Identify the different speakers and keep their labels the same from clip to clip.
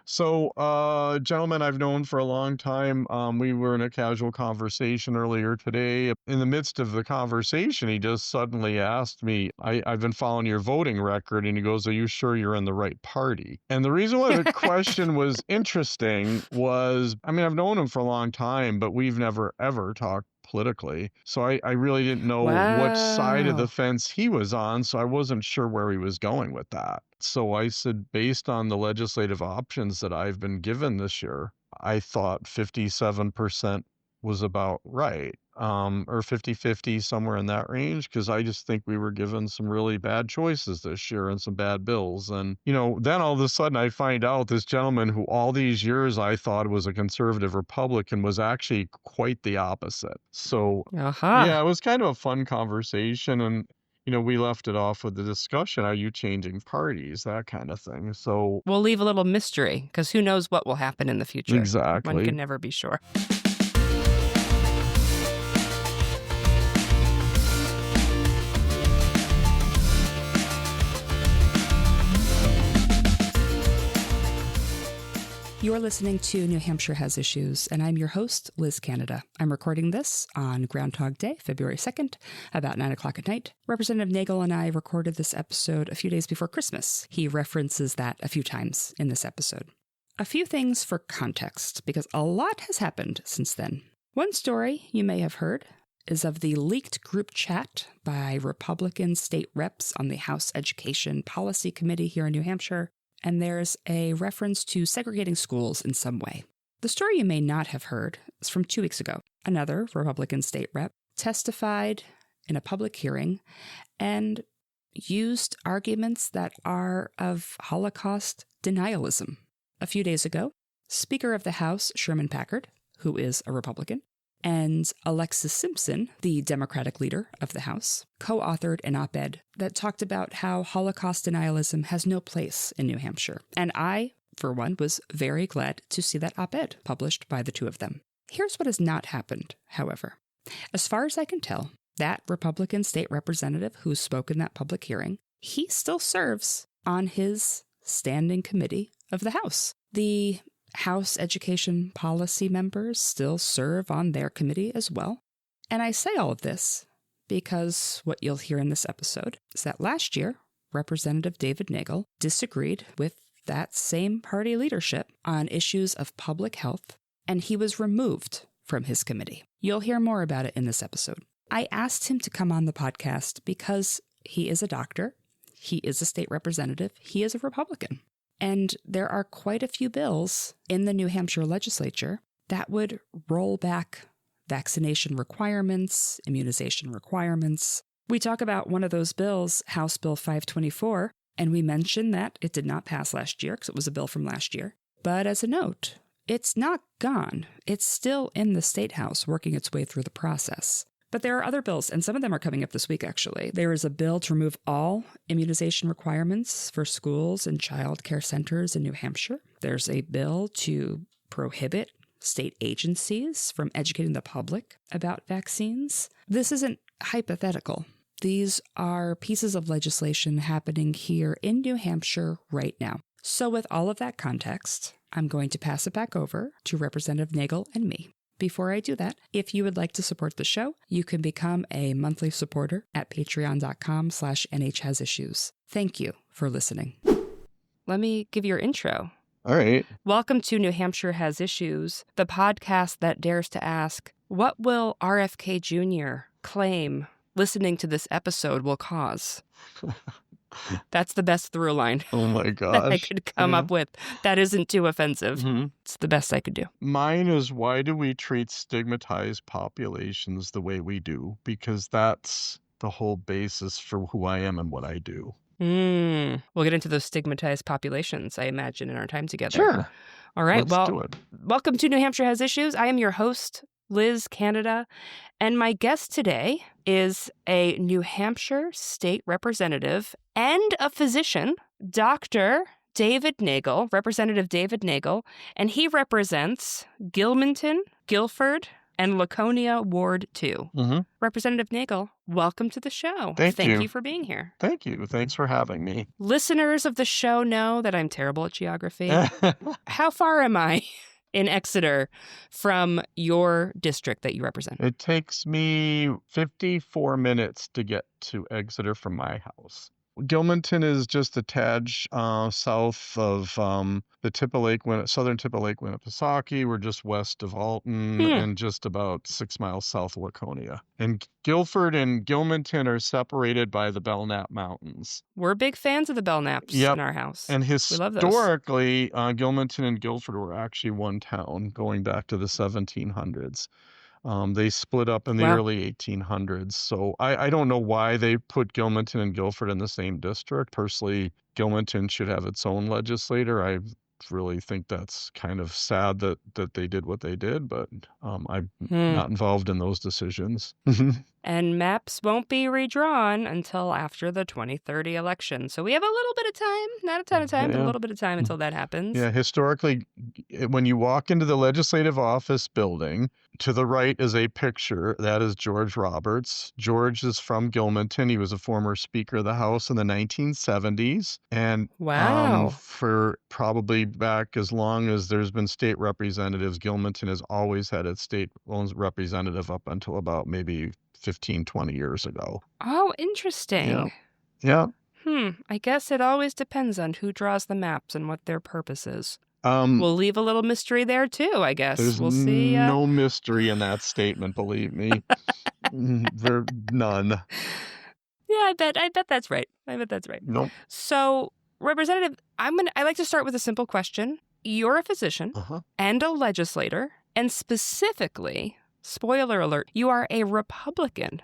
Speaker 1: So, gentleman I've known for a long time, we were in a casual conversation earlier today. In the midst of the conversation, he just suddenly asked me, I've been following your voting record, and he goes, "Are you sure you're in the right party?" And the reason why the question was interesting was, I mean, I've known him for a long time, but we've never ever talked politically. So I really didn't know what side of the
Speaker 2: Wow.
Speaker 1: fence he was on, so I wasn't sure where he was going with that. So I said, based on the legislative options that I've been given this year, I thought 57% was about right, or 50-50, somewhere in that range, because I just think we were given some really bad choices this year and some bad bills. And, then all of a sudden I find out this gentleman who all these years I thought was a conservative Republican was actually quite the opposite. So, yeah,
Speaker 2: Aha.
Speaker 1: it was kind of a fun conversation. And we left it off with the discussion, are you changing parties, that kind of thing. So,
Speaker 2: We'll leave a little mystery, because who knows what will happen in the future. One
Speaker 1: exactly.
Speaker 2: can never be sure. You're listening to New Hampshire Has Issues, and I'm your host, Liz Canada. I'm recording this on Groundhog Day, February 2nd, about 9 o'clock at night. Representative Nagel and I recorded this episode a few days before Christmas. He references that a few times in this episode. A few things for context, because a lot has happened since then. One story you may have heard is of the leaked group chat by Republican state reps on the House Education Policy Committee here in New Hampshire, and there's a reference to segregating schools in some way. The story you may not have heard is from 2 weeks ago. Another Republican state rep testified in a public hearing and used arguments that are of Holocaust denialism. A few days ago, Speaker of the House Sherman Packard, who is a Republican, and Alexis Simpson, the Democratic leader of the House, co-authored an op-ed that talked about how Holocaust denialism has no place in New Hampshire. And I, for one, was very glad to see that op-ed published by the two of them. Here's what has not happened, however. As far as I can tell, that Republican state representative who spoke in that public hearing, he still serves on his standing committee of the House. The House Education Policy members still serve on their committee as well. And I say all of this because what you'll hear in this episode is that last year, Representative David Nagel disagreed with that same party leadership on issues of public health, and he was removed from his committee. You'll hear more about it in this episode. I asked him to come on the podcast because he is a doctor, he is a state representative, he is a Republican. And there are quite a few bills in the New Hampshire legislature that would roll back vaccination requirements, immunization requirements. We talk about one of those bills, House Bill 524, and we mentioned that it did not pass last year because it was a bill from last year. But as a note, it's not gone. It's still in the State House working its way through the process. But there are other bills, and some of them are coming up this week, actually. There is a bill to remove all immunization requirements for schools and child care centers in New Hampshire. There's a bill to prohibit state agencies from educating the public about vaccines. This isn't hypothetical. These are pieces of legislation happening here in New Hampshire right now. So with all of that context, I'm going to pass it back over to Representative Nagel and me. Before I do that, if you would like to support the show, you can become a monthly supporter at patreon.com/NHHasIssues. Thank you for listening. Let me give your intro.
Speaker 1: All right.
Speaker 2: Welcome to New Hampshire Has Issues, the podcast that dares to ask, what will RFK Jr. claim listening to this episode will cause? That's the best through line
Speaker 1: Oh my
Speaker 2: that
Speaker 1: gosh.
Speaker 2: I could come up with. That isn't too offensive.
Speaker 1: Mhm.
Speaker 2: It's the best I could do.
Speaker 1: Mine is, why do we treat stigmatized populations the way we do? Because that's the whole basis for who I am and what I do.
Speaker 2: We'll get into those stigmatized populations, I imagine, in our time together.
Speaker 1: Sure.
Speaker 2: All right.
Speaker 1: Let's do it.
Speaker 2: Welcome to New Hampshire Has Issues. I am your host, Liz Canada, and my guest today is a New Hampshire state representative and a physician, Dr. David Nagel, Representative David Nagel, and he represents Gilmanton, Guilford, and Laconia Ward 2.
Speaker 1: Mm-hmm.
Speaker 2: Representative Nagel, welcome to the show.
Speaker 1: Thank you.
Speaker 2: You for being here.
Speaker 1: Thank you. Thanks for having me.
Speaker 2: Listeners of the show know that I'm terrible at geography. How far am I in Exeter from your district that you represent?
Speaker 1: It takes me 54 minutes to get to Exeter from my house. Gilmanton is just a tad south of the tip of southern tip of Lake Winnipesaukee. We're just west of Alton and just about 6 miles south of Laconia. And Guilford and Gilmanton are separated by the Belknap Mountains.
Speaker 2: We're big fans of the Belknaps in our house.
Speaker 1: And
Speaker 2: we love those.
Speaker 1: historically, Gilmanton and Guilford were actually one town going back to the 1700s. They split up in the early 1800s. So I don't know why they put Gilmanton and Guilford in the same district. Personally, Gilmanton should have its own legislator. I really think that's kind of sad that they did what they did, but I'm not involved in those decisions.
Speaker 2: And maps won't be redrawn until after the 2030 election. So we have a little bit of time, not a ton of time, but a little bit of time until that happens.
Speaker 1: Yeah, historically, when you walk into the legislative office building, to the right is a picture. That is George Roberts. George is from Gilmanton. He was a former Speaker of the House in the 1970s. And for probably back as long as there's been state representatives, Gilmanton has always had its state representative up until about maybe 15, 20 years ago.
Speaker 2: Oh, interesting.
Speaker 1: Yeah.
Speaker 2: I guess it always depends on who draws the maps and what their purpose is. We'll leave a little mystery there too, I guess. We'll see.
Speaker 1: No mystery in that statement, believe me. There none.
Speaker 2: Yeah, I bet that's right.
Speaker 1: Nope.
Speaker 2: So, Representative, I like to start with a simple question. You're a physician and a legislator, and specifically, spoiler alert, you are a Republican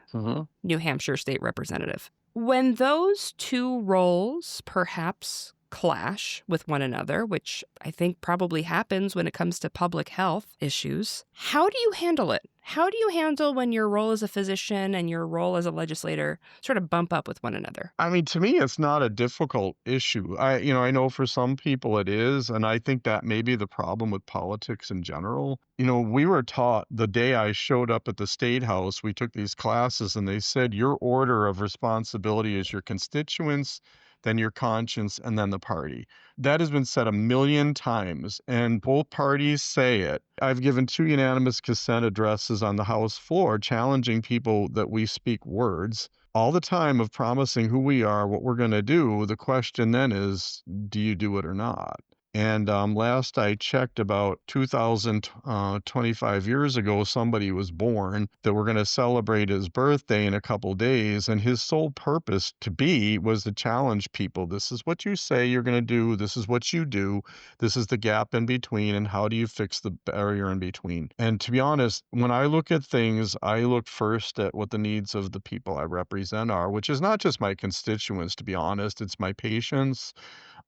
Speaker 2: New Hampshire state representative. When those two roles perhaps clash with one another, which I think probably happens when it comes to public health issues, how do you handle it? How do you handle when your role as a physician and your role as a legislator sort of bump up with one another?
Speaker 1: I mean, to me, it's not a difficult issue. I know for some people it is, and I think that may be the problem with politics in general. We were taught the day I showed up at the State House, we took these classes, and they said your order of responsibility is your constituents, then your conscience, and then the party. That has been said a million times, and both parties say it. I've given 2 unanimous consent addresses on the House floor challenging people that we speak words all the time of promising who we are, what we're going to do. The question then is, do you do it or not? And last I checked, about 25 years ago, somebody was born that we're going to celebrate his birthday in a couple days. And his sole purpose was to challenge people. This is what you say you're going to do. This is what you do. This is the gap in between. And how do you fix the barrier in between? And to be honest, when I look at things, I look first at what the needs of the people I represent are, which is not just my constituents, to be honest. It's my patients.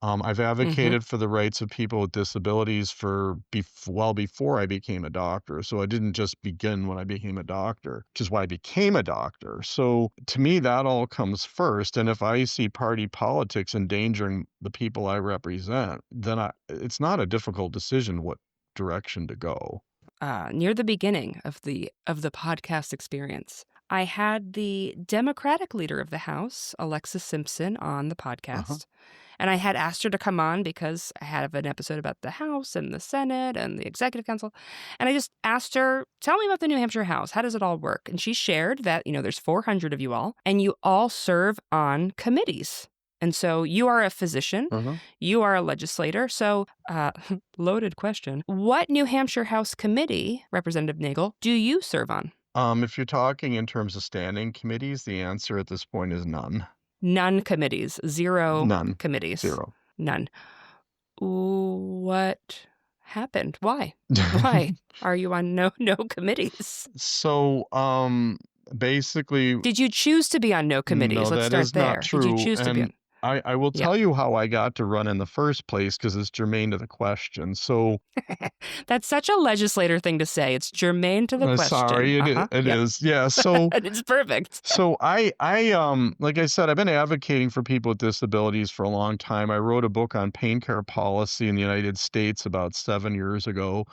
Speaker 1: I've advocated for the rights of people with disabilities well before I became a doctor. So I didn't just begin when I became a doctor, which is why I became a doctor. So to me, that all comes first. And if I see party politics endangering the people I represent, then it's not a difficult decision what direction to go.
Speaker 2: Near the beginning of the podcast experience, I had the Democratic leader of the House, Alexis Simpson, on the podcast. And I had asked her to come on because I had an episode about the House and the Senate and the Executive Council. And I just asked her, tell me about the New Hampshire House. How does it all work? And she shared that, there's 400 of you all, and you all serve on committees. And so you are a physician, you are a legislator. So, loaded question. What New Hampshire House committee, Representative Nagel, do you serve on?
Speaker 1: If you're talking in terms of standing committees, the answer at this point is none.
Speaker 2: None committees. Zero
Speaker 1: None.
Speaker 2: committees.
Speaker 1: Zero.
Speaker 2: None. What happened? Why? Why are you on no committees?
Speaker 1: So, basically...
Speaker 2: Did you choose to be on no committees?
Speaker 1: No,
Speaker 2: Let's start there.
Speaker 1: Not true.
Speaker 2: Did you choose to be on...
Speaker 1: I will tell you how I got to run in the first place, because it's germane to the question. So
Speaker 2: that's such a legislator thing to say. It's germane to the question.
Speaker 1: Sorry, it is. Yeah. So
Speaker 2: it's perfect.
Speaker 1: So I like I said, I've been advocating for people with disabilities for a long time. I wrote a book on pain care policy in the United States about 7 years ago.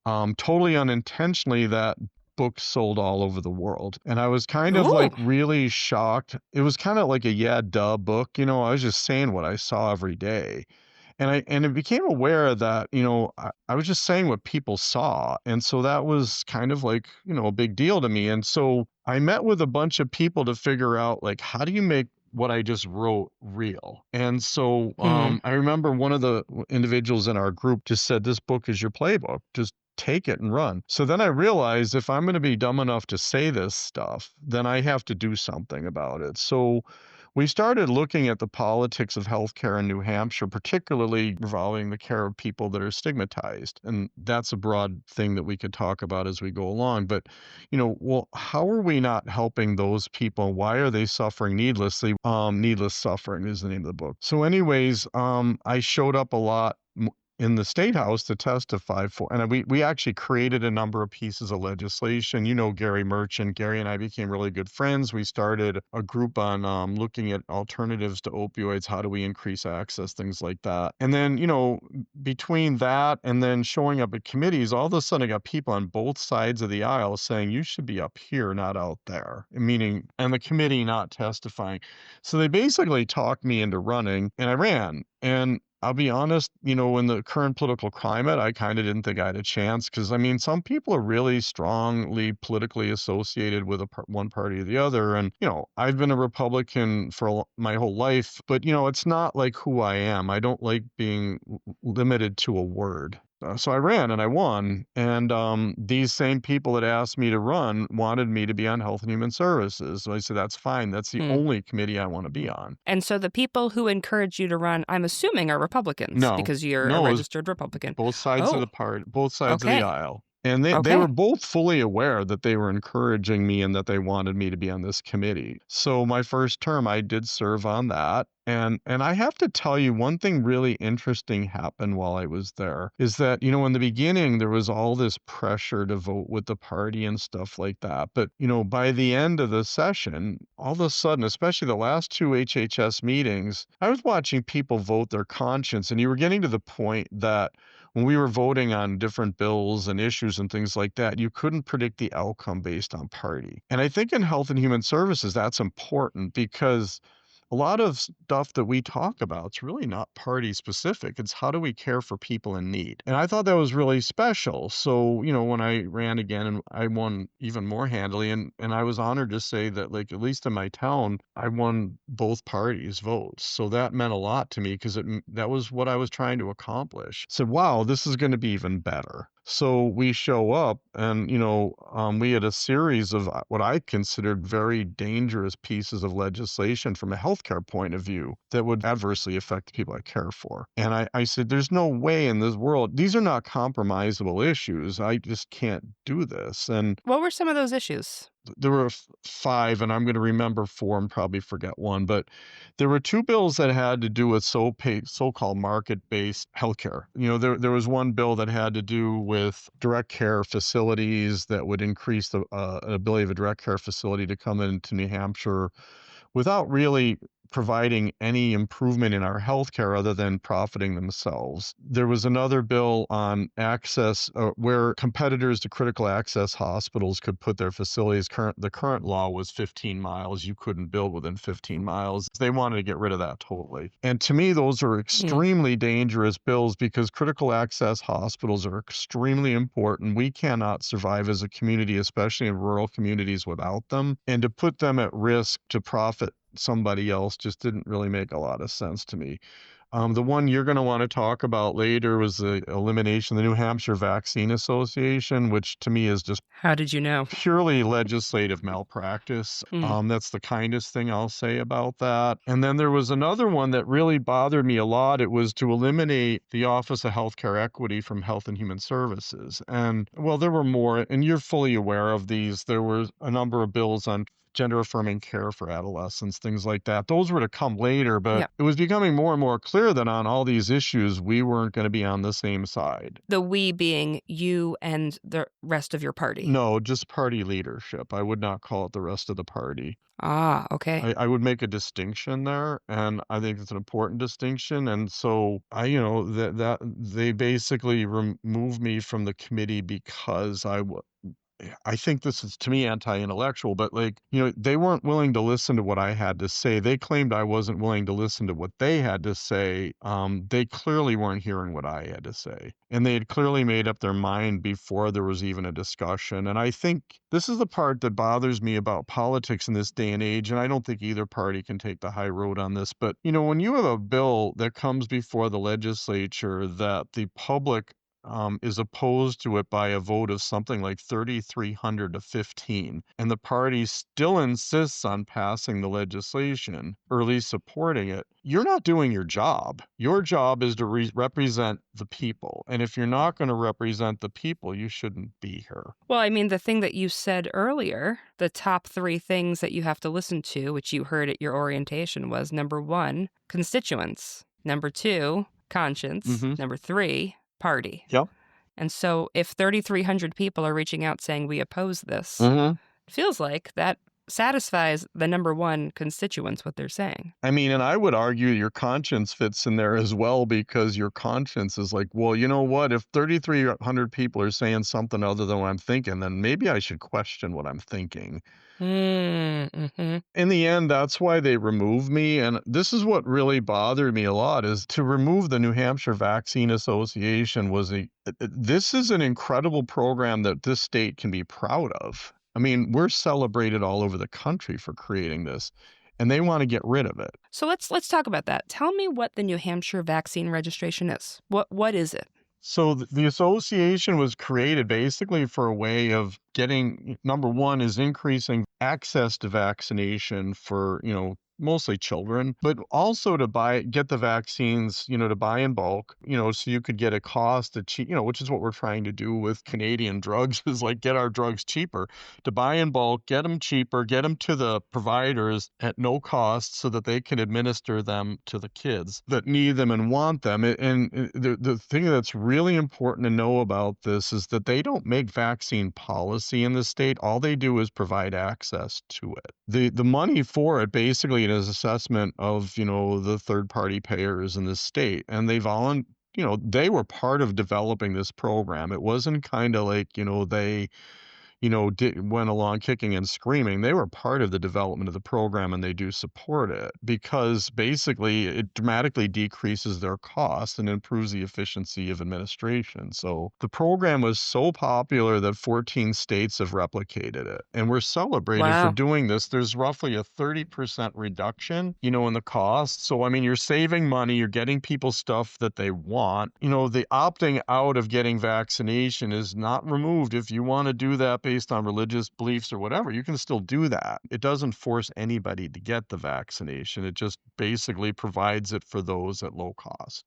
Speaker 1: Totally unintentionally, that book sold all over the world. And I was kind of
Speaker 2: Ooh.
Speaker 1: like really shocked. It was kind of like a yeah, duh book. I was just saying what I saw every day. And it became aware that, I was just saying what people saw. And so that was kind of like, a big deal to me. And so I met with a bunch of people to figure out like, how do you make what I just wrote real? And so
Speaker 2: Hmm.
Speaker 1: I remember one of the individuals in our group just said, this book is your playbook. Just take it and run. So then I realized if I'm going to be dumb enough to say this stuff, then I have to do something about it. So we started looking at the politics of healthcare in New Hampshire, particularly revolving the care of people that are stigmatized. And that's a broad thing that we could talk about as we go along. But, well, how are we not helping those people? Why are they suffering needlessly? Needless Suffering is the name of the book. So, anyways, I showed up a lot in the state house to testify for, and we actually created a number of pieces of legislation. Gary Merchant. Gary and I became really good friends. We started a group on looking at alternatives to opioids. How do we increase access, things like that. And then, between that and then showing up at committees, all of a sudden I got people on both sides of the aisle saying you should be up here, not out there, meaning, and the committee not testifying. So they basically talked me into running, and I ran. And I'll be honest, in the current political climate, I kind of didn't think I had a chance because, I mean, some people are really strongly politically associated with one party or the other. And, I've been a Republican for my whole life, but, it's not like who I am. I don't like being limited to a word. So I ran and I won. And these same people that asked me to run wanted me to be on Health and Human Services. So I said, that's fine. That's the
Speaker 2: Hmm.
Speaker 1: only committee I want to be on.
Speaker 2: And so the people who encourage you to run, I'm assuming, are Republicans
Speaker 1: No,
Speaker 2: because you're a
Speaker 1: no, it was
Speaker 2: registered Republican.
Speaker 1: both sides of
Speaker 2: Oh,
Speaker 1: the both sides of the
Speaker 2: okay.
Speaker 1: aisle. And they were
Speaker 2: Okay.
Speaker 1: both fully aware that they were encouraging me and that they wanted me to be on this committee. So my first term, I did serve on that. And I have to tell you, one thing really interesting happened while I was there is that, in the beginning, there was all this pressure to vote with the party and stuff like that. But, by the end of the session, all of a sudden, especially the last two HHS meetings, I was watching people vote their conscience. And you were getting to the point that when we were voting on different bills and issues and things like that, you couldn't predict the outcome based on party. And I think in Health and Human Services, that's important because a lot of stuff that we talk about, it's really not party specific. It's how do we care for people in need? And I thought that was really special. So, when I ran again and I won even more handily, and I was honored to say that, like, at least in my town, I won both parties' votes. So that meant a lot to me because that was what I was trying to accomplish. So, wow, this is going to be even better. So we show up and, we had a series of what I considered very dangerous pieces of legislation from a healthcare point of view that would adversely affect the people I care for. And I said, there's no way in this world, these are not compromisable issues. I just can't do this. And
Speaker 2: What were some of those issues?
Speaker 1: there were five, and I'm going to remember four and probably forget one, but there were two bills that had to do with so-called market-based healthcare. There was one bill that had to do with direct care facilities that would increase the ability of a direct care facility to come into New Hampshire without really providing any improvement in our healthcare other than profiting themselves. There was another bill on access where competitors to critical access hospitals could put their facilities. The current law was 15 miles. You couldn't build within 15 miles. They wanted to get rid of that totally. And to me, those are
Speaker 2: Hmm.
Speaker 1: extremely dangerous bills because critical access hospitals are extremely important. We cannot survive as a community, especially in rural communities, without them. And to put them at risk to profit somebody else just didn't really make a lot of sense to me. The one you're going to want to talk about later was the elimination of the New Hampshire Vaccine Association, which to me is just
Speaker 2: How did you know?
Speaker 1: purely legislative malpractice.
Speaker 2: Hmm.
Speaker 1: That's the kindest thing I'll say about that. And then there was another one that really bothered me a lot. It was to eliminate the Office of Healthcare Equity from Health and Human Services. And well, there were more, and you're fully aware of these. There were a number of bills on gender affirming care for adolescents, things like that. Those were to come later, but
Speaker 2: Yeah.
Speaker 1: it was becoming more and more clear that on all these issues, we weren't going to be on the same side.
Speaker 2: The we being you and the rest of your party.
Speaker 1: No, just party leadership. I would not call it the rest of the party.
Speaker 2: Ah, okay.
Speaker 1: I would make a distinction there, and I think it's an important distinction. And so that they basically removed me from the committee because I think this is to me anti-intellectual, but like, they weren't willing to listen to what I had to say. They claimed I wasn't willing to listen to what they had to say. They clearly weren't hearing what I had to say. And they had clearly made up their mind before there was even a discussion. And I think this is the part that bothers me about politics in this day and age. And I don't think either party can take the high road on this. But, when you have a bill that comes before the legislature that the public is opposed to it by a vote of something like 3,300 to 15. And the party still insists on passing the legislation, or at least supporting it. You're not doing your job. Your job is to represent the people. And if you're not going to represent the people, you shouldn't be here.
Speaker 2: Well, I mean, the thing that you said earlier, the top 3 things that you have to listen to, which you heard at your orientation, was number 1, constituents. Number 2, conscience.
Speaker 1: Mm-hmm.
Speaker 2: Number 3, party.
Speaker 1: Yep.
Speaker 2: And so if 3,300 people are reaching out saying we oppose this,
Speaker 1: Mm-hmm.
Speaker 2: it feels like that satisfies the number 1 constituents, what they're saying.
Speaker 1: I mean, and I would argue your conscience fits in there as well, because your conscience is like, well, you know what? If 3,300 people are saying something other than what I'm thinking, then maybe I should question what I'm thinking.
Speaker 2: Mm-hmm.
Speaker 1: In the end, that's why they removed me. And this is what really bothered me a lot, is to remove the New Hampshire Vaccine Association this is an incredible program that this state can be proud of. I mean, we're celebrated all over the country for creating this, and they want to get rid of it.
Speaker 2: So let's talk about that. Tell me what the New Hampshire vaccine registration is. What is it?
Speaker 1: So the association was created basically for a way of getting, number one, is increasing access to vaccination for, mostly children, but also to get the vaccines, to buy in bulk, so you could get a cost at cheap, which is what we're trying to do with Canadian drugs, is like get our drugs cheaper, to buy in bulk, get them cheaper, get them to the providers at no cost so that they can administer them to the kids that need them and want them. And the thing that's really important to know about this is that they don't make vaccine policy in the state. All they do is provide access to it. The money for it basically is assessment of, the third party payers in the state. And they were part of developing this program. It wasn't kind of like, they went along kicking and screaming. They were part of the development of the program, and they do support it because basically it dramatically decreases their costs and improves the efficiency of administration. So the program was so popular that 14 states have replicated it, and we're celebrated for doing this. There's roughly a 30% reduction, in the cost. So, I mean, you're saving money, you're getting people stuff that they want. The opting out of getting vaccination is not removed. If you want to do that based on religious beliefs or whatever, you can still do that. It doesn't force anybody to get the vaccination. It just basically provides it for those at low cost.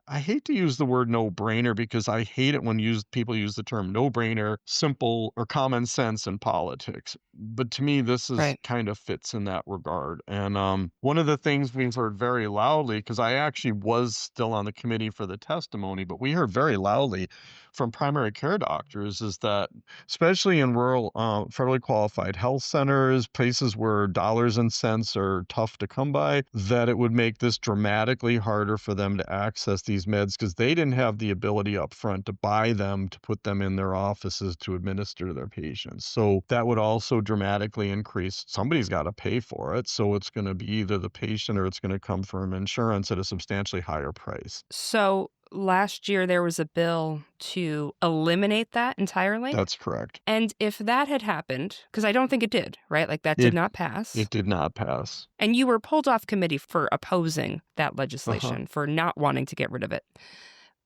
Speaker 1: I hate to use the word no-brainer because I hate it when people use the term no-brainer, simple, or common sense in politics. But to me, this is
Speaker 2: Right.
Speaker 1: kind of fits in that regard. And one of the things we've heard very loudly, because I actually was still on the committee for the testimony, but we heard very loudly from primary care doctors is that, especially in rural, federally qualified health centers, places where dollars and cents are tough to come by, that it would make this dramatically harder for them to access these meds because they didn't have the ability up front to buy them, to put them in their offices to administer to their patients. So that would also dramatically increase. Somebody's got to pay for it. So it's going to be either the patient or it's going to come from insurance at a substantially higher price.
Speaker 2: So last year there was a bill to eliminate that entirely?
Speaker 1: That's correct.
Speaker 2: And if that had happened, because I don't think it did, right? Like that did not pass.
Speaker 1: It did not pass.
Speaker 2: And you were pulled off committee for opposing that legislation, for not wanting to get rid of it.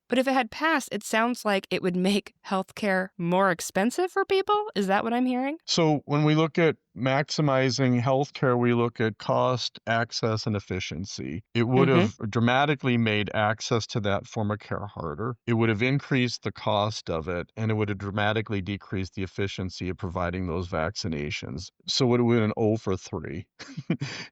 Speaker 2: But if it had passed, it sounds like it would make healthcare more expensive for people. Is that what I'm hearing?
Speaker 1: So when we look at maximizing healthcare, we look at cost, access, and efficiency. It would have dramatically made access to that form of care harder. It would have increased the cost of it, and it would have dramatically decreased the efficiency of providing those vaccinations. So it would have been 0 for 3.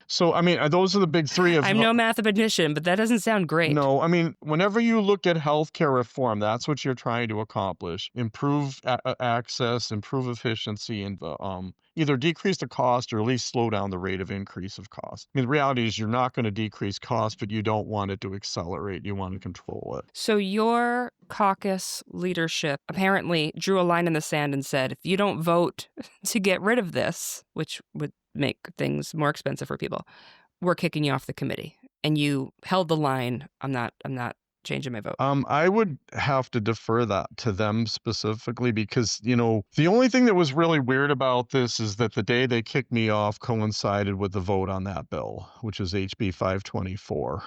Speaker 1: So, I mean, those are the big three.
Speaker 2: I'm no mathematician, but that doesn't sound great.
Speaker 1: No, I mean, whenever you look at healthcare reform, that's what you're trying to accomplish. Improve access, improve efficiency, and either decrease the cost or at least slow down the rate of increase of cost. I mean, the reality is you're not going to decrease cost, but you don't want it to accelerate. You want to control it.
Speaker 2: So your caucus leadership apparently drew a line in the sand and said, if you don't vote to get rid of this, which would make things more expensive for people, we're kicking you off the committee. And you held the line. I'm not changing my vote.
Speaker 1: I would have to defer that to them specifically because, the only thing that was really weird about this is that the day they kicked me off coincided with the vote on that bill, which is HB 524.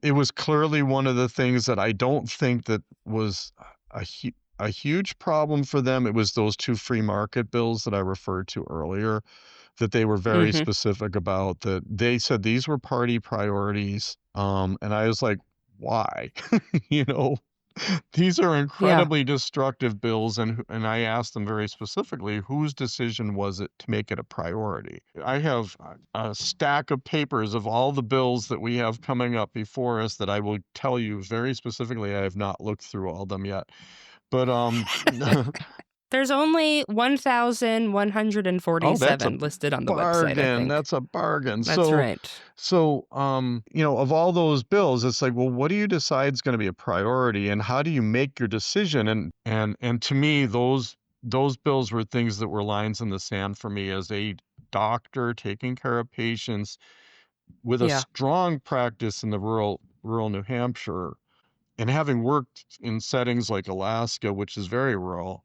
Speaker 1: It was clearly one of the things that I don't think that was a huge problem for them. It was those two free market bills that I referred to earlier that they were very specific about, that they said these were party priorities. And I was like, why? You know, these are incredibly destructive bills, and I asked them very specifically, whose decision was it to make it a priority? I have a stack of papers of all the bills that we have coming up before us that I will tell you very specifically. I have not looked through all of them yet, but
Speaker 2: There's only 1,147 listed on the website, I
Speaker 1: bargain.
Speaker 2: think.
Speaker 1: That's a bargain.
Speaker 2: That's right.
Speaker 1: So, of all those bills, it's like, well, what do you decide is going to be a priority, and how do you make your decision? And to me, those bills were things that were lines in the sand for me as a doctor taking care of patients with a strong practice in the rural New Hampshire, and having worked in settings like Alaska, which is very rural.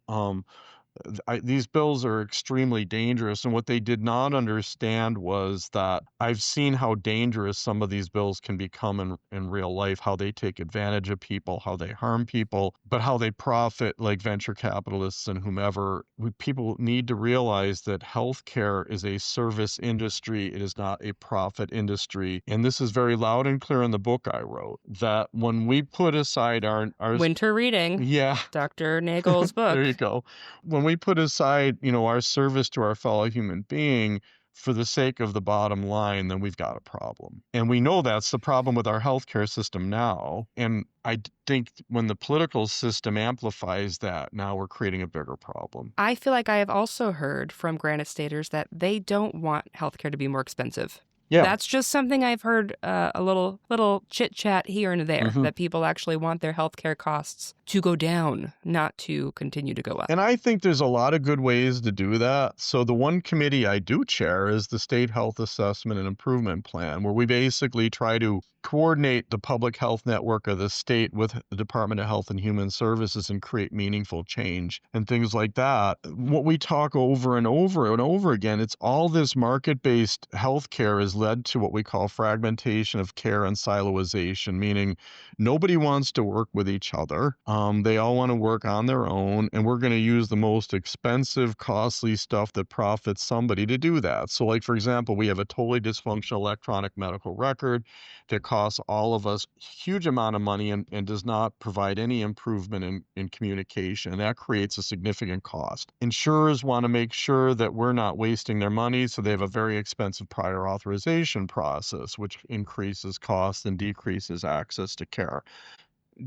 Speaker 1: These bills are extremely dangerous, and what they did not understand was that I've seen how dangerous some of these bills can become in real life, how they take advantage of people, how they harm people, but how they profit, like venture capitalists and whomever. People need to realize that healthcare is a service industry. It is not a profit industry. And this is very loud and clear in the book I wrote, that when we put aside our
Speaker 2: winter reading, Dr. Nagel's book.
Speaker 1: There you go. When we put aside, our service to our fellow human being for the sake of the bottom line, then we've got a problem. And we know that's the problem with our healthcare system now. And I think when the political system amplifies that, now we're creating a bigger problem.
Speaker 2: I feel like I have also heard from Granite Staters that they don't want healthcare to be more expensive.
Speaker 1: Yeah.
Speaker 2: That's just something I've heard a little chit chat here and there, that people actually want their healthcare costs to go down, not to continue to go up.
Speaker 1: And I think there's a lot of good ways to do that. So the one committee I do chair is the State Health Assessment and Improvement Plan, where we basically try to coordinate the public health network of the state with the Department of Health and Human Services and create meaningful change and things like that. What we talk over and over and over again, it's all this market-based healthcare has led to what we call fragmentation of care and siloization, meaning nobody wants to work with each other. They all want to work on their own, and we're going to use the most expensive, costly stuff that profits somebody to do that. So, like, for example, we have a totally dysfunctional electronic medical record that costs all of us a huge amount of money and does not provide any improvement in communication. And that creates a significant cost. Insurers want to make sure that we're not wasting their money, so they have a very expensive prior authorization process, which increases cost and decreases access to care.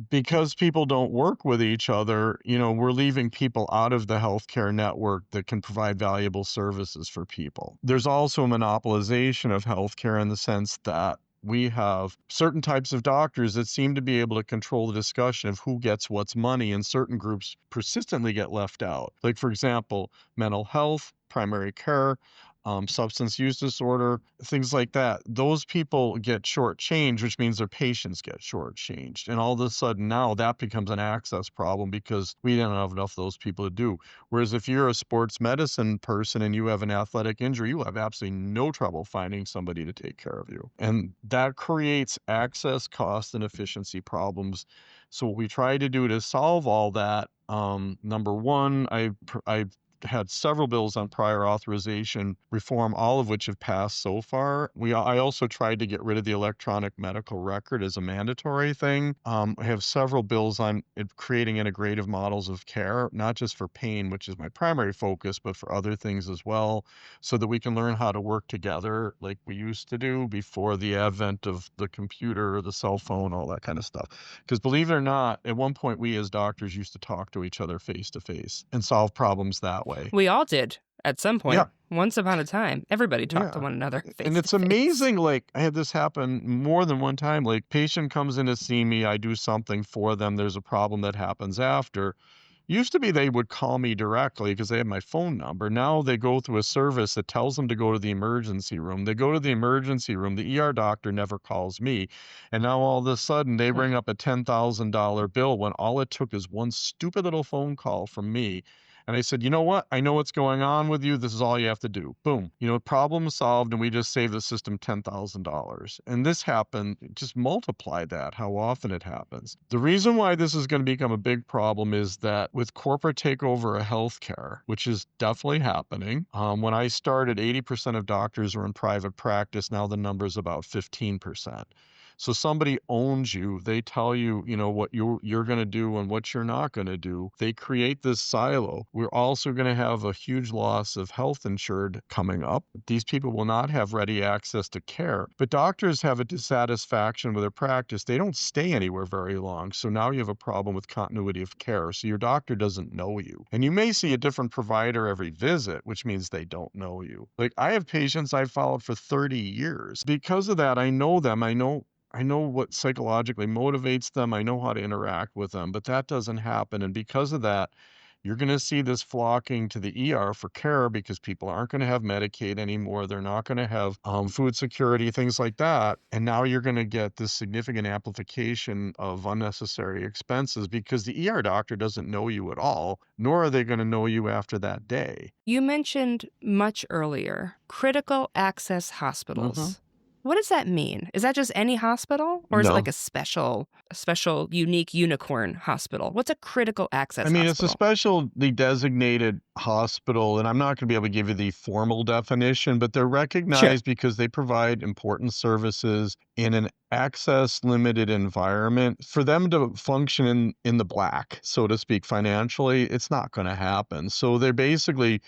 Speaker 1: Because people don't work with each other, we're leaving people out of the healthcare network that can provide valuable services for people. There's also a monopolization of healthcare in the sense that we have certain types of doctors that seem to be able to control the discussion of who gets what's money, and certain groups persistently get left out. Like, for example, mental health, primary care, substance use disorder, things like that. Those people get shortchanged, which means their patients get shortchanged. And all of a sudden now that becomes an access problem because we don't have enough of those people to do. Whereas if you're a sports medicine person and you have an athletic injury, you have absolutely no trouble finding somebody to take care of you. And that creates access, cost, and efficiency problems. So what we try to do to solve all that, number one, I've had several bills on prior authorization reform, all of which have passed so far. I also tried to get rid of the electronic medical record as a mandatory thing. I have several bills on creating integrative models of care, not just for pain, which is my primary focus, but for other things as well, so that we can learn how to work together like we used to do before the advent of the computer, the cell phone, all that kind of stuff. Because believe it or not, at one point we as doctors used to talk to each other face to face and solve problems that way.
Speaker 2: We all did. at some
Speaker 1: Yeah.
Speaker 2: point. Once upon a time, everybody talked to
Speaker 1: Yeah.
Speaker 2: one another
Speaker 1: And
Speaker 2: face to
Speaker 1: it's
Speaker 2: face.
Speaker 1: amazing, like, I had this happen more than one time, like, patient comes in to see me, I do something for them, there's a problem that happens after. Used to be they would call me directly because they had my phone number. Now they go through a service that tells them to go to the emergency room. They go to the emergency room, the ER doctor never calls me, and now all of a sudden they
Speaker 2: Hmm.
Speaker 1: bring up a $10,000 bill when all it took is one stupid little phone call from me. And I said, "You know what? I know what's going on with you. This is all you have to do. Boom. Problem solved, and we just saved the system $10,000." And this happened, just multiply that, how often it happens. The reason why this is going to become a big problem is that with corporate takeover of healthcare, which is definitely happening, when I started, 80% of doctors were in private practice. Now the number is about 15%. So somebody owns you. They tell you, what you're going to do and what you're not going to do. They create this silo. We're also going to have a huge loss of health insured coming up. These people will not have ready access to care. But doctors have a dissatisfaction with their practice. They don't stay anywhere very long. So now you have a problem with continuity of care. So your doctor doesn't know you. And you may see a different provider every visit, which means they don't know you. Like, I have patients I've followed for 30 years. Because of that, I know them. I know what psychologically motivates them. I know how to interact with them, but that doesn't happen. And because of that, you're going to see this flocking to the ER for care because people aren't going to have Medicaid anymore. They're not going to have food security, things like that. And now you're going to get this significant amplification of unnecessary expenses because the ER doctor doesn't know you at all, nor are they going to know you after that day.
Speaker 2: You mentioned much earlier critical access
Speaker 1: Hmm.
Speaker 2: hospitals. What does that mean? Is that just any hospital, or is it like
Speaker 1: No.
Speaker 2: a special, unique unicorn hospital? What's a critical
Speaker 1: I
Speaker 2: access
Speaker 1: mean, it's a
Speaker 2: hospital?
Speaker 1: specially designated hospital, and I'm not going to be able to give you the formal definition, but they're
Speaker 2: Sure.
Speaker 1: recognized because they provide important services in an access limited environment. For them to function in the black, so to speak, financially, it's not going to happen. So they're basically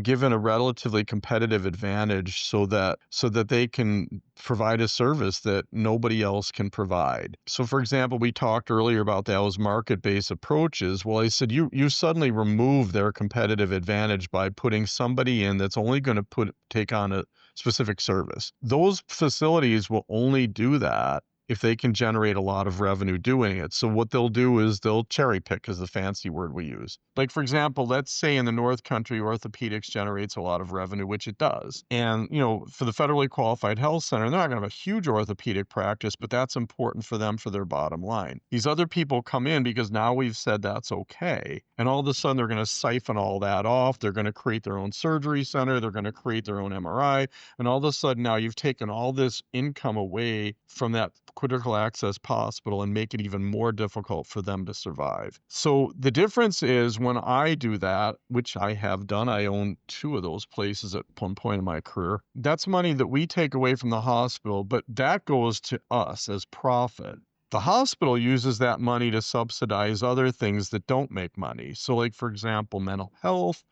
Speaker 1: given a relatively competitive advantage so that they can provide a service that nobody else can provide. So for example, we talked earlier about those market-based approaches. Well, I said you suddenly remove their competitive advantage by putting somebody in that's only going to take on a specific service. Those facilities will only do that if they can generate a lot of revenue doing it. So what they'll do is they'll cherry pick, is the fancy word we use. Like, for example, let's say in the North Country, orthopedics generates a lot of revenue, which it does. And, for the federally qualified health center, they're not going to have a huge orthopedic practice, but that's important for them for their bottom line. These other people come in because now we've said that's okay. And all of a sudden, they're going to siphon all that off. They're going to create their own surgery center. They're going to create their own MRI. And all of a sudden, now you've taken all this income away from that critical access hospital and make it even more difficult for them to survive. So the difference is when I do that, which I have done, I own 2 of those places at one point in my career. That's money that we take away from the hospital, but that goes to us as profit. The hospital uses that money to subsidize other things that don't make money. So like, for example, mental health,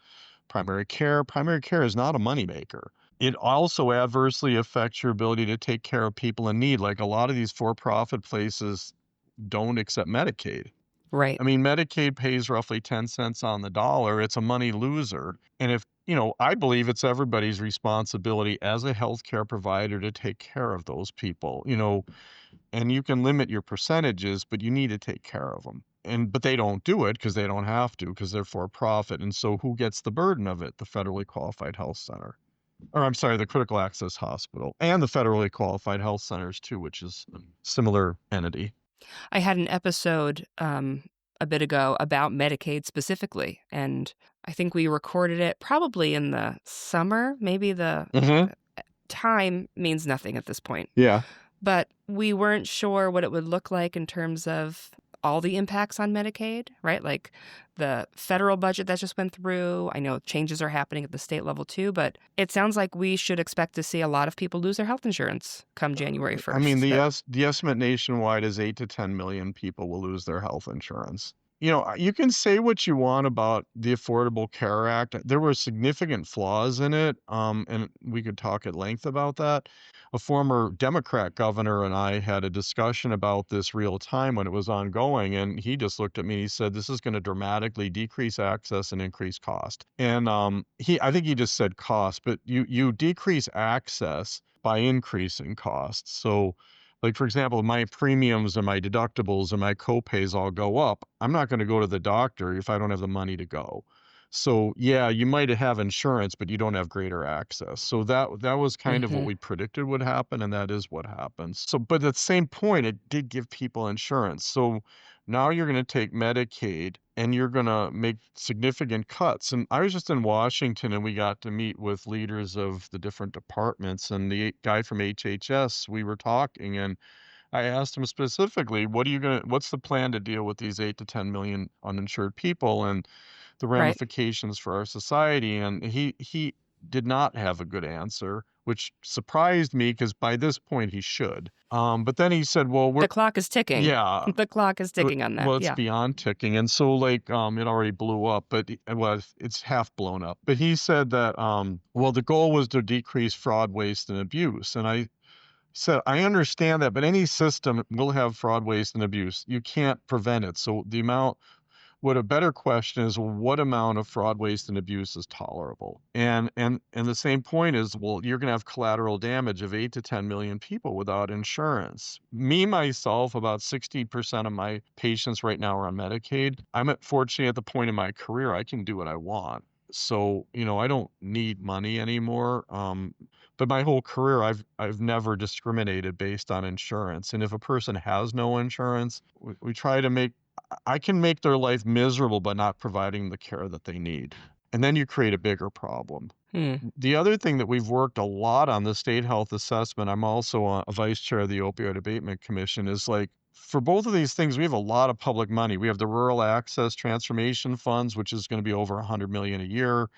Speaker 1: primary care. Primary care is not a moneymaker. It also adversely affects your ability to take care of people in need. Like, a lot of these for-profit places don't accept Medicaid.
Speaker 2: Right.
Speaker 1: I mean, Medicaid pays roughly 10 cents on the dollar. It's a money loser. And I believe it's everybody's responsibility as a healthcare provider to take care of those people, and you can limit your percentages, but you need to take care of them. But they don't do it because they don't have to, because they're for profit. And so who gets the burden of it? The federally qualified health center. Or I'm sorry, the critical access hospital and the federally qualified health centers too, which is a similar entity.
Speaker 2: I had an episode a bit ago about Medicaid specifically, and I think we recorded it probably in the summer. Maybe the
Speaker 1: Hmm.
Speaker 2: time means nothing at this point.
Speaker 1: Yeah.
Speaker 2: But we weren't sure what it would look like in terms of all the impacts on Medicaid, right? Like the federal budget that just went through. I know changes are happening at the state level too, but it sounds like we should expect to see a lot of people lose their health insurance come January
Speaker 1: I mean,
Speaker 2: 1st. That
Speaker 1: the estimate nationwide is 8 to 10 million people will lose their health insurance. You can say what you want about the Affordable Care Act. There were significant flaws in it, and we could talk at length about that. A former Democrat governor and I had a discussion about this real time when it was ongoing, and he just looked at me and he said, "This is going to dramatically decrease access and increase cost." And I think he just said cost, but you decrease access by increasing costs. So like, for example, my premiums and my deductibles and my copays all go up. I'm not going to go to the doctor if I don't have the money to go. So, yeah, you might have insurance, but you don't have greater access. So that was kind of what
Speaker 2: Hmm.
Speaker 1: we predicted would happen, and that is what happens. So, but at the same point, it did give people insurance. So now you're going to take Medicaid and you're going to make significant cuts. And I was just in Washington and we got to meet with leaders of the different departments and the guy from HHS, we were talking and I asked him specifically, what's the plan to deal with these 8 to 10 million uninsured people and the
Speaker 2: Right.
Speaker 1: ramifications for our society? And he did not have a good answer, which surprised me because by this point he should. But then he said, well,
Speaker 2: The clock is ticking.
Speaker 1: yeah,
Speaker 2: The clock is ticking on that.
Speaker 1: well, it's
Speaker 2: Yeah.
Speaker 1: beyond ticking, and so, like, it already blew up, but well, it's half blown up. But he said that, well, the goal was to decrease fraud, waste, and abuse, and I said, "I understand that, but any system will have fraud, waste, and abuse. You can't prevent it, so the amount what a better question is, well, what amount of fraud, waste, and abuse is tolerable? And the same point is, well, you're going to have collateral damage of 8 to 10 million people without insurance. Me myself, about 60% of my patients right now are on Medicaid. Fortunately at the point in my career I can do what I want. So, I don't need money anymore. But my whole career I've never discriminated based on insurance. And if a person has no insurance, we try to make I can make their life miserable by not providing the care that they need. And then you create a bigger problem.
Speaker 2: Hmm.
Speaker 1: The other thing that we've worked a lot on the state health assessment, I'm also a vice chair of the Opioid Abatement Commission, is like for both of these things, we have a lot of public money. We have the Rural Access Transformation Funds, which is going to be over 100 million a year.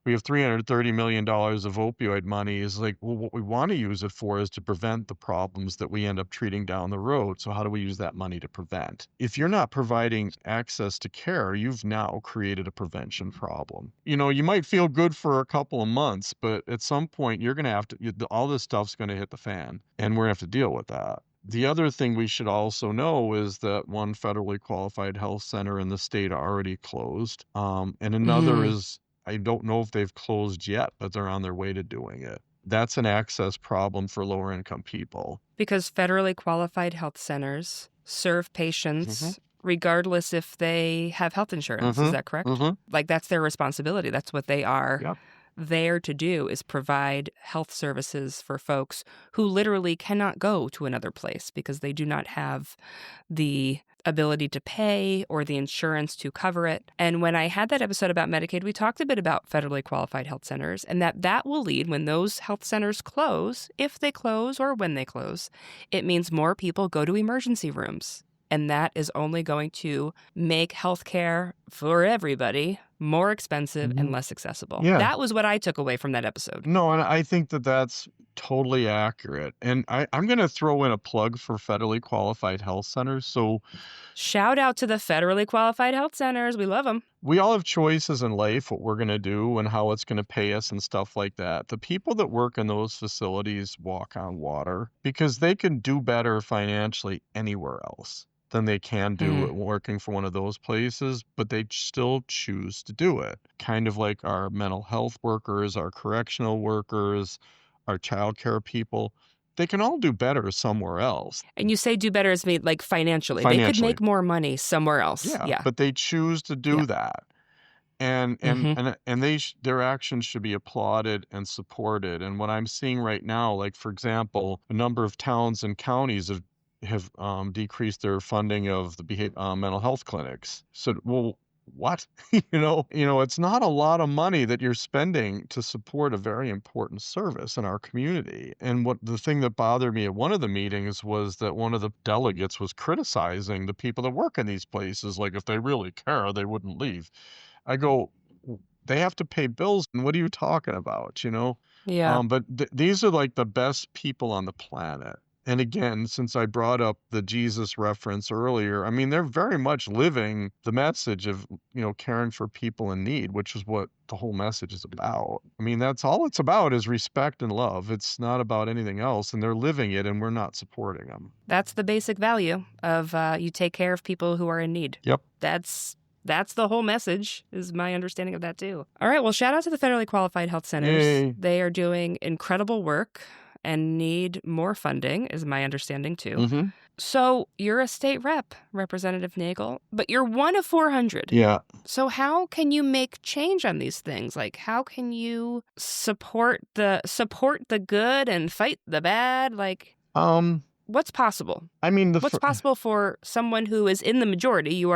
Speaker 1: We have $330 million of opioid money is like, well, what we want to use it for is to prevent the problems that we end up treating down the road. So how do we use that money to prevent? If you're not providing access to care, you've now created a prevention problem. You might feel good for a couple of months, but at some point you're going to have to, all this stuff's going to hit the fan and we're going to have to deal with that. The other thing we should also know is that one federally qualified health center in the state already closed, and another
Speaker 2: Hmm.
Speaker 1: is I don't know if they've closed yet, but they're on their way to doing it. That's an access problem for lower income people.
Speaker 2: Because federally qualified health centers serve
Speaker 1: Mhm.
Speaker 2: patients regardless if they have health insurance. Is
Speaker 1: Mhm.
Speaker 2: that correct?
Speaker 1: Mhm.
Speaker 2: Like, that's their responsibility. That's what they are
Speaker 1: Yep.
Speaker 2: there to do, is provide health services for folks who literally cannot go to another place because they do not have the ability to pay or the insurance to cover it. And when I had that episode about Medicaid, we talked a bit about federally qualified health centers, and that will lead, when those health centers close, if they close or when they close, it means more people go to emergency rooms. And that is only going to make healthcare for everybody more expensive and
Speaker 1: Mhm.
Speaker 2: less accessible.
Speaker 1: Yeah.
Speaker 2: That was what I took away from that episode.
Speaker 1: No, and I think that that's totally accurate. And I'm going to throw in a plug for federally qualified health centers. So
Speaker 2: Shout out to the federally qualified health centers. We love them.
Speaker 1: we all have choices in life, what we're going to do and how it's going to pay us and stuff like that. The people that work in those facilities walk on water because they can do better financially anywhere else than they can do
Speaker 2: Hmm.
Speaker 1: at working for one of those places, but they still choose to do it. Kind of like our mental health workers, our correctional workers, our childcare people. They can all do better somewhere else
Speaker 2: And you say do better as me, like, financially. They could
Speaker 1: financially.
Speaker 2: make more money somewhere else.
Speaker 1: Yeah,
Speaker 2: Yeah.
Speaker 1: but they choose to
Speaker 2: Yeah.
Speaker 1: do that. And
Speaker 2: Hmm.
Speaker 1: and and their actions should be applauded and supported. And what I'm seeing right now, like for example, a number of towns and counties have decreased their funding of the mental health clinics. So, well, what? It's not a lot of money that you're spending to support a very important service in our community. And what the thing that bothered me at one of the meetings was that one of the delegates was criticizing the people that work in these places, like if they really care, they wouldn't leave. I go, They have to pay bills, and what are you talking about?"
Speaker 2: Yeah.
Speaker 1: But these are like the best people on the planet, And again, since I brought up the Jesus reference earlier, I mean, they're very much living the message of, caring for people in need, which is what the whole message is about. I mean, that's all it's about is respect and love. It's not about anything else. And they're living it and we're not supporting them.
Speaker 2: That's the basic value of you take care of people who are in need.
Speaker 1: Yep.
Speaker 2: That's the whole message, is my understanding of that, too. All right. Well, shout out to the federally qualified health centers.
Speaker 1: Yay.
Speaker 2: They are doing incredible work and need more funding, is my understanding, too. So you're a state rep, Representative Nagel, but you're one of 400.
Speaker 1: Yeah.
Speaker 2: So how can you make change on these things? Like, how can you support the good and fight the bad? Like, what's possible?
Speaker 1: I mean,
Speaker 2: what's possible for someone who is in the majority? You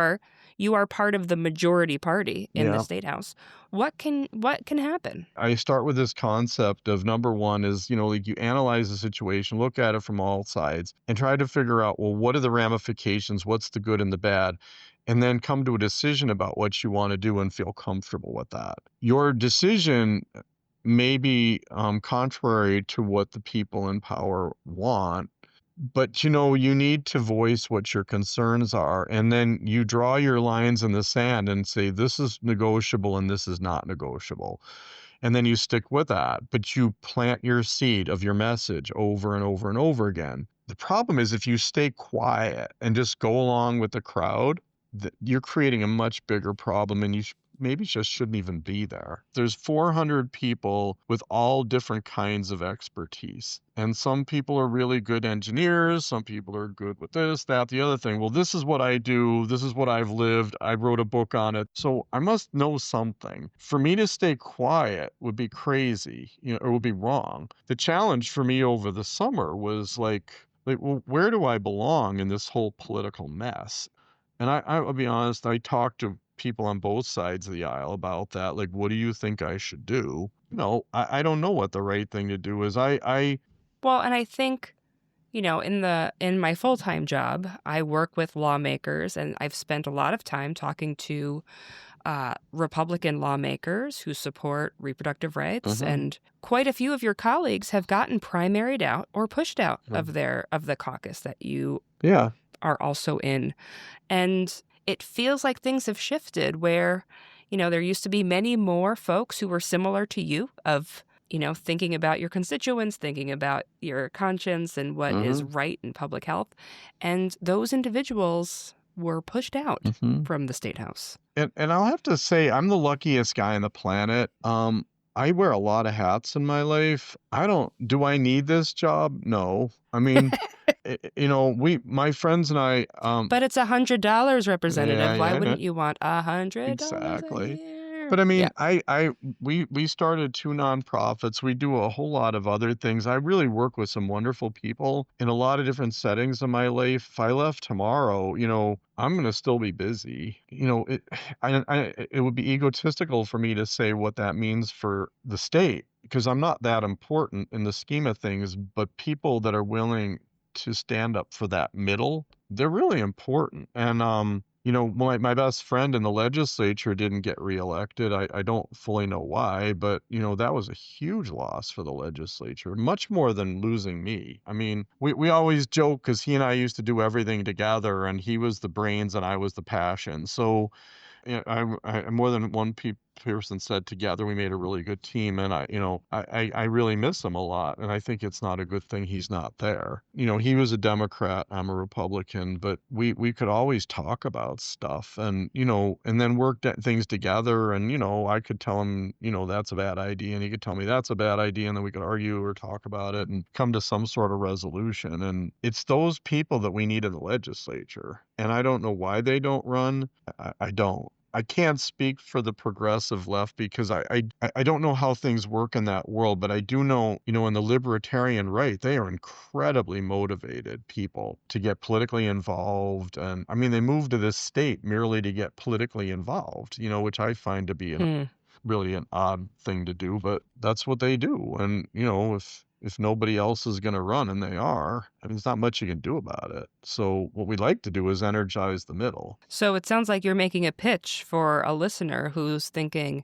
Speaker 2: are part of the majority party in the state house. What can happen? I start with this concept of, number one is, like, you analyze the situation, look at it from all sides, and try to figure out, well, what are the ramifications? What's the good and the bad? And then come to a decision about what you want to do and feel comfortable with that. Your decision may be contrary to what the people in power want, but you need to voice what your concerns are, and then you draw your lines in the sand and say, this is negotiable and this is not negotiable. And then you stick with that, but you plant your seed of your message over and over and over again. The problem is if you stay quiet and just go along with the crowd, you're creating a much bigger problem, and you maybe just shouldn't even be there. There's 400 people with all different kinds of expertise. And some people are really good engineers. Some people are good with this, that, the other thing. Well, this is what I do. This is what I've lived. I wrote a book on it. So I must know something. For me to stay quiet would be crazy, or would be wrong. The challenge for me over the summer was like, well, where do I belong in this whole political mess? And I'll be honest, I talked to people on both sides of the aisle about that. Like, what do you think I should do? I don't know what the right thing to do is. Well, and I think, in my full-time job, I work with lawmakers, and I've spent a lot of time talking to Republican lawmakers who support reproductive rights, and quite a few of your colleagues have gotten primaried out or pushed out of the caucus that you are also in. And it feels like things have shifted where, there used to be many more folks who were similar to you of, thinking about your constituents, thinking about your conscience and what is right in public health. And those individuals were pushed out from the State House. And I'll have to say, I'm the luckiest guy on the planet. I wear a lot of hats in my life. Do I need this job? No. I mean, my friends and I. But it's $100, Representative.
Speaker 1: Yeah,
Speaker 2: Why wouldn't you want $100?
Speaker 1: Exactly.
Speaker 2: A year?
Speaker 1: But I mean, we started 2 nonprofits. We do a whole lot of other things. I really work with some wonderful people in a lot of different settings in my life. If I left tomorrow, I'm going to still be busy. It would be egotistical for me to say what that means for the state, because I'm not that important in the scheme of things, but people that are willing to stand up for that middle, they're really important. And, my best friend in the legislature didn't get reelected. I don't fully know why, but, that was a huge loss for the legislature, much more than losing me. I mean, we always joke because he and I used to do everything together, and he was the brains and I was the passion. So, I more than one person said together we made a really good team, and I really miss him a lot, and I think it's not a good thing he's not there. He was a Democrat, I'm a Republican, but we could always talk about stuff and and then work things together, and I could tell him that's a bad idea, and he could tell me that's a bad idea, and then we could argue or talk about it and come to some sort of resolution. And it's those people that we need in the legislature, and I don't know why they don't run. I don't. I can't speak for the progressive left because I don't know how things work in that world, but I do know, in the libertarian right, they are incredibly motivated people to get politically involved. And I mean, they moved to this state merely to get politically involved, which I find to be really an odd thing to do, but that's what they do. And, if nobody else is going to run, and they are, I mean, there's not much you can do about it. So what we'd like to do is energize the middle. So it sounds like you're making a pitch for a listener who's thinking,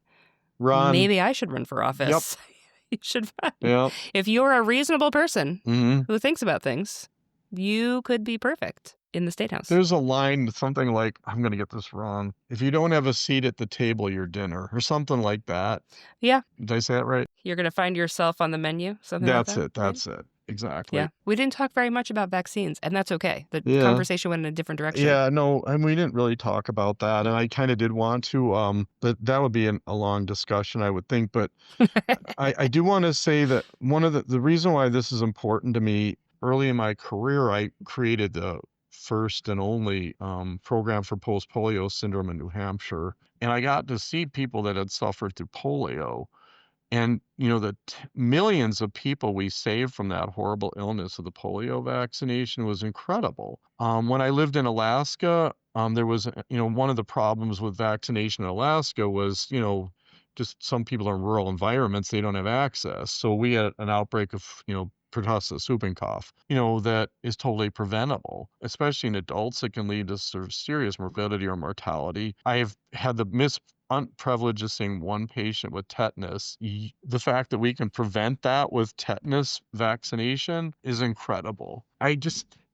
Speaker 1: run. Maybe I should run for office. Yep. You should run. Yep. If you're a reasonable person who thinks about things,
Speaker 2: you could be perfect in the State House.
Speaker 1: There's a line, something like, I'm going to get this wrong. If you don't have a seat at the table, you're dinner, or something like that.
Speaker 2: Yeah.
Speaker 1: Did I say that right?
Speaker 2: You're going to find yourself on the menu, something like that.
Speaker 1: That's it. Exactly.
Speaker 2: Yeah. We didn't talk very much about vaccines, and that's okay. The
Speaker 1: Yeah.
Speaker 2: conversation went in a different direction.
Speaker 1: Yeah, no, and we didn't really talk about that, and I kind of did want to, but that would be a long discussion, I would think. But I do want to say that one of the reason why this is important to me, early in my career, I created the first and only program for post-polio syndrome in New Hampshire, and I got to see people that had suffered through polio. And, the millions of people we saved from that horrible illness of the polio vaccination was incredible. When I lived in Alaska, there was, one of the problems with vaccination in Alaska was, just some people are in rural environments, they don't have access. So we had an outbreak of, pertussis, whooping cough, that is totally preventable, especially in adults. It can lead to sort of serious morbidity or mortality. I have had the privilege of seeing one patient with tetanus. The fact that we can prevent that with tetanus vaccination is incredible.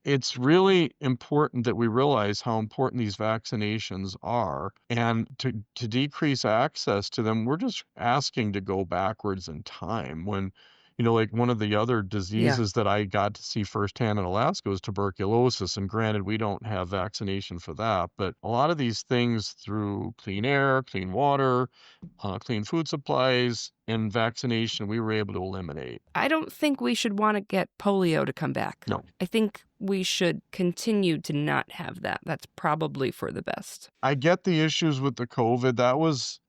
Speaker 1: It's really important that we realize how important these vaccinations are, and to decrease access to them, we're just asking to go backwards in time when, like one of the other diseases that I got to see firsthand in Alaska was tuberculosis. And granted, we don't have vaccination for that, but a lot of these things through clean air, clean water, clean food supplies, and vaccination, we were able to eliminate.
Speaker 2: I don't think we should want to get polio to come back.
Speaker 1: No.
Speaker 2: I think we should continue to not have that. That's probably for the best.
Speaker 1: I get the issues with the COVID.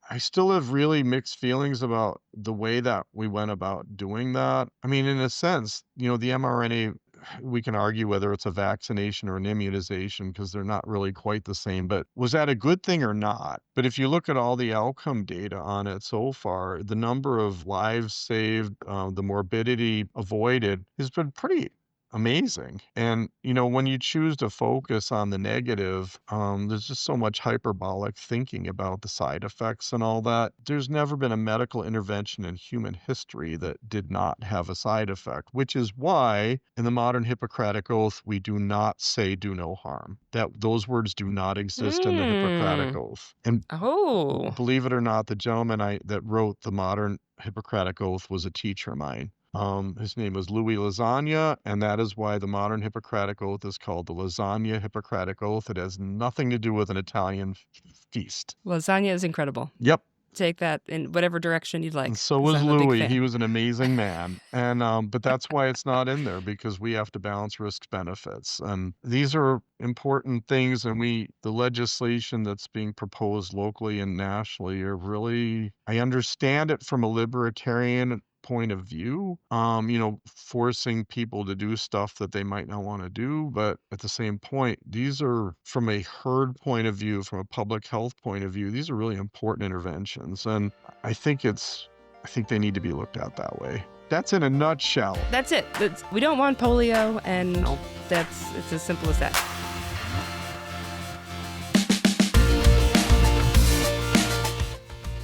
Speaker 1: I still have really mixed feelings about the way that we went about doing that. I mean, in a sense, the mRNA, we can argue whether it's a vaccination or an immunization because they're not really quite the same, but was that a good thing or not? But if you look at all the outcome data on it so far, the number of lives saved, the morbidity avoided has been pretty amazing. And, when you choose to focus on the negative, there's just so much hyperbolic thinking about the side effects and all that. There's never been a medical intervention in human history that did not have a side effect, which is why in the modern Hippocratic Oath, we do not say do no harm. Those words do not exist in the Hippocratic Oath. And believe it or not, the gentleman that wrote the modern Hippocratic Oath was a teacher of mine. His name was Louis Lasagna, and that is why the modern Hippocratic Oath is called the Lasagna Hippocratic Oath. It has nothing to do with an Italian feast.
Speaker 2: Lasagna is incredible.
Speaker 1: Yep.
Speaker 2: Take that in whatever direction you'd like.
Speaker 1: And so was Louis. He was an amazing man. And but that's why it's not in there, because we have to balance risks benefits. And these are important things, and the legislation that's being proposed locally and nationally are really, I understand it from a libertarian point of view, forcing people to do stuff that they might not want to do. But at the same point, these are, from a herd point of view, from a public health point of view, these are really important interventions. And I think they need to be looked at that way. That's in a nutshell.
Speaker 2: That's it. We don't want polio, and it's as simple as that.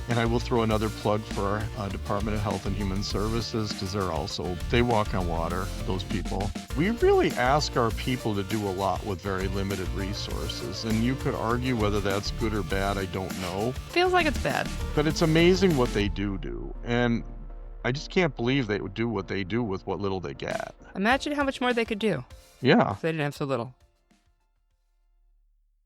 Speaker 1: And I will throw another plug for our Department of Health and Human Services, because they walk on water, those people. We really ask our people to do a lot with very limited resources. And you could argue whether that's good or bad, I don't know.
Speaker 2: Feels like it's bad.
Speaker 1: But it's amazing what they do. And I just can't believe they would do what they do with what little they get.
Speaker 2: Imagine how much more they could do.
Speaker 1: Yeah.
Speaker 2: If they didn't have so little.